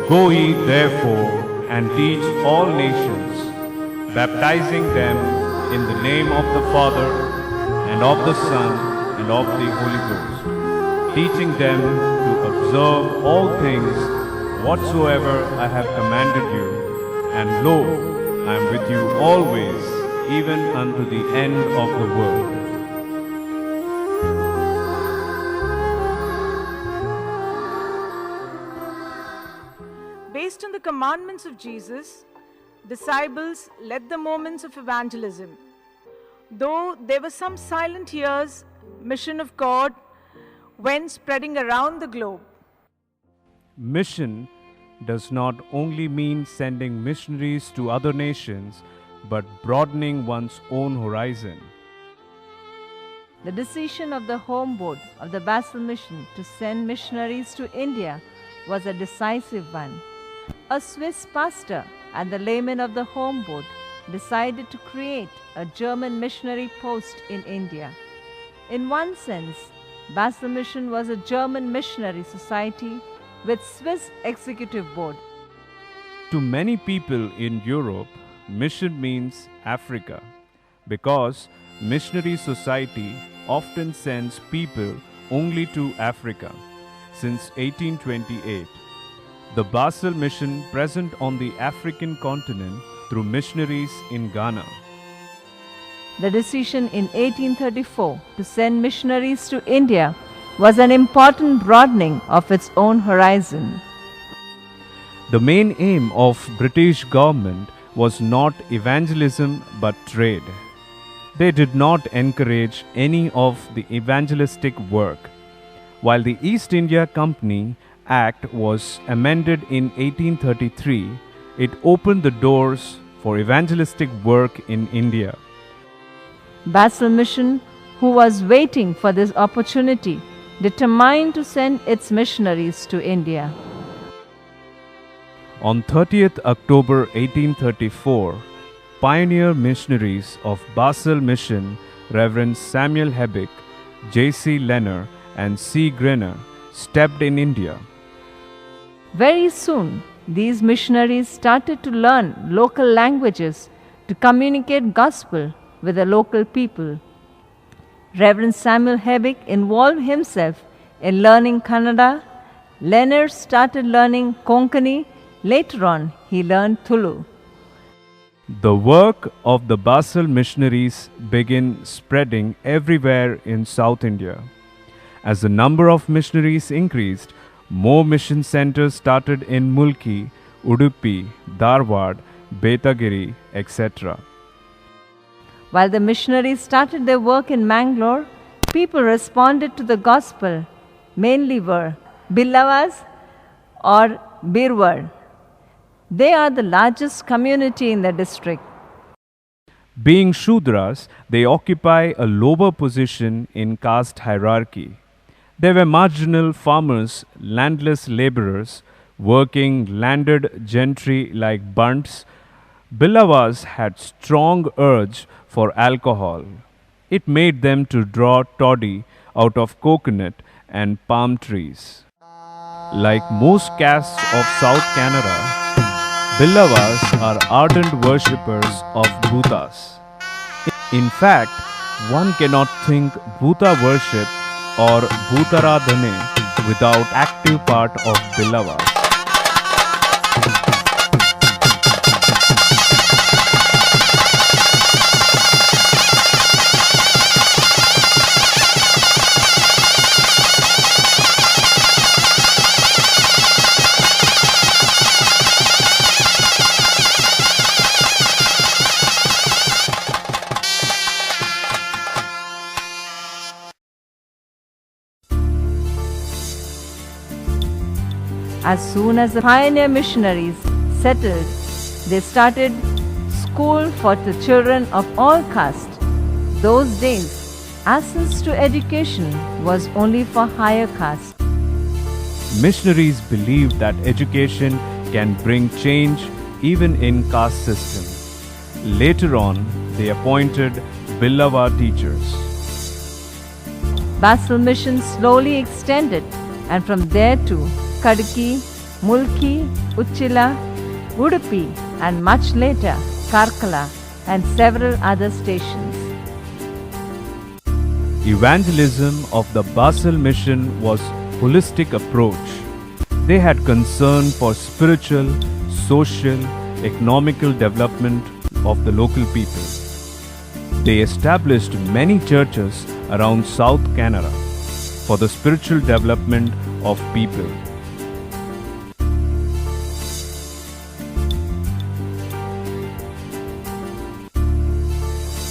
Go ye therefore and teach all nations, baptizing them in the name of the Father and of the Son and of the Holy Ghost, teaching them to observe all things whatsoever I have commanded you. And lo, I am with you always, even unto the end of the world. Based on the commandments of Jesus, disciples led the moments of evangelism. Though there were some silent years, mission of God went spreading around the globe. Mission does not only mean sending missionaries to other nations, but broadening one's own horizon. The decision of the home board of the Basel mission to send missionaries to India was a decisive one. A Swiss pastor and the laymen of the home board decided to create a German missionary post in India. In one sense, Basel Mission was a German missionary society with Swiss executive board. To many people in Europe, mission means Africa, because missionary society often sends people only to Africa. Since 1828, the Basel Mission present on the African continent through missionaries in Ghana. The decision in 1834 to send missionaries to India was an important broadening of its own horizon. The main aim of British government was not evangelism but trade. They did not encourage any of the evangelistic work. While the East India Company Act was amended in 1833, it opened the doors for evangelistic work in India. Basel Mission, who was waiting for this opportunity, determined to send its missionaries to India. On 30th October 1834, pioneer missionaries of Basel Mission, Reverend Samuel Hebbick, J.C. Lenner, and C. Grenner, stepped in India. Very soon, these missionaries started to learn local languages to communicate gospel with the local people. Reverend Samuel Hebbick involved himself in learning Canada. Leonard started learning Konkani. Later on, he learned Tulu. The work of the Basel missionaries began spreading everywhere in South India. As the number of missionaries increased, more mission centers started in Mulki, Udupi, Dharwad, Betagiri, etc. While the missionaries started their work in Mangalore, people responded to the gospel mainly were Billavas or Birwar. They are the largest community in the district. Being Shudras, they occupy a lower position in caste hierarchy. They were marginal farmers, landless laborers, working landed gentry like bunts. Billavas had strong urge for alcohol. It made them to draw toddy out of coconut and palm trees. Like most castes of South Canara, Billavas are ardent worshippers of Bhutas. In fact, one cannot think Bhuta worship or Bhutaradhane without active part of Billavas. As soon as the pioneer missionaries settled, they started school for the children of all castes. Those days, access to education was only for higher castes. Missionaries believed that education can bring change even in caste system. Later on, they appointed Billava teachers. Basel Mission slowly extended, and from there to Kadki, Mulki, Uchila, Udupi, and much later Karkala and several other stations. Evangelism of the Basel mission was holistic approach. They had concern for spiritual, social, economical development of the local people. They established many churches around South Canara for the spiritual development of people.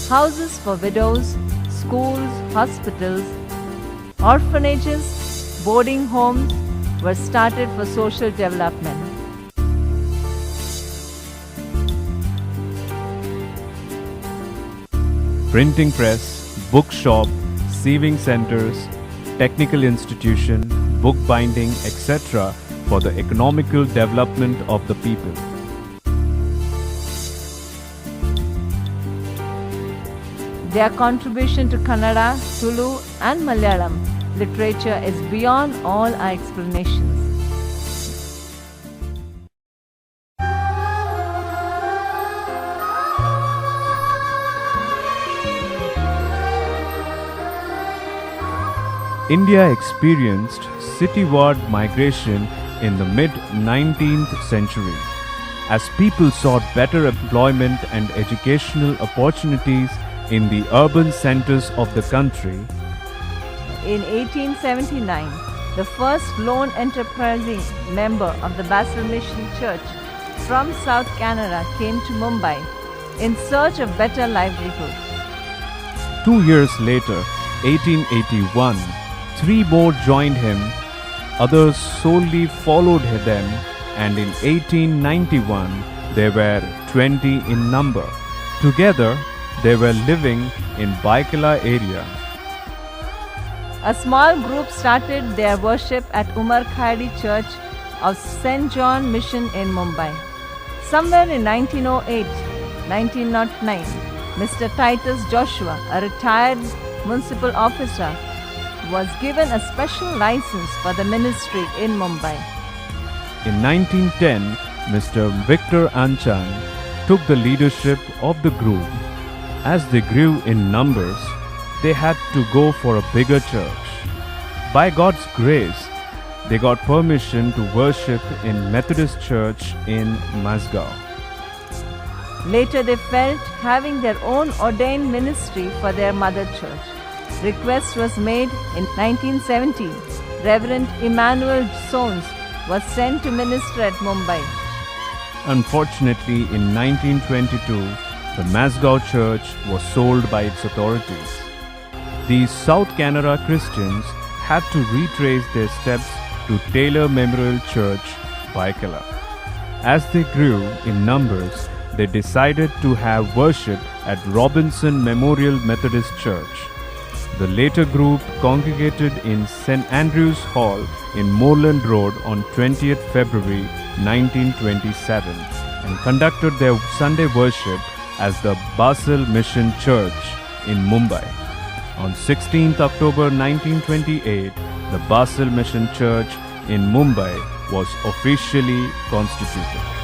Houses for widows, schools, hospitals, orphanages, boarding homes were started for social development. Printing press, bookshop, sieving centers, technical institution, bookbinding, etc. for the economical development of the people. Their contribution to Kannada, Tulu, and Malayalam literature is beyond all our explanations. India experienced cityward migration in the mid-19th century as people sought better employment and educational opportunities in the urban centers of the country. In 1879, the first lone enterprising member of the Basel Mission Church from South Canara came to Mumbai in search of better livelihood. 2 years later, 1881, 3 more joined him, others solely followed them, and in 1891 they were 20 in number. Together, they were living in Baikala area. A small group started their worship at Umar Khayadi Church of St. John Mission in Mumbai. Somewhere in 1908, 1909, Mr. Titus Joshua, a retired municipal officer, was given a special license for the ministry in Mumbai. In 1910, Mr. Victor Anchan took the leadership of the group. As they grew in numbers, they had to go for a bigger church. By God's grace, they got permission to worship in Methodist Church in Masgao. Later they felt having their own ordained ministry for their mother church. Request was made in 1917. Reverend Emmanuel Sones was sent to minister at Mumbai. Unfortunately, in 1922, the Masgao church was sold by its authorities. These South Canara Christians had to retrace their steps to Taylor Memorial Church, Baikala. As they grew in numbers, they decided to have worship at Robinson Memorial Methodist Church. The later group congregated in St. Andrew's Hall in Moreland Road on 20th February 1927 and conducted their Sunday worship as the Basel Mission Church in Mumbai. On 16th October 1928, the Basel Mission Church in Mumbai was officially constituted.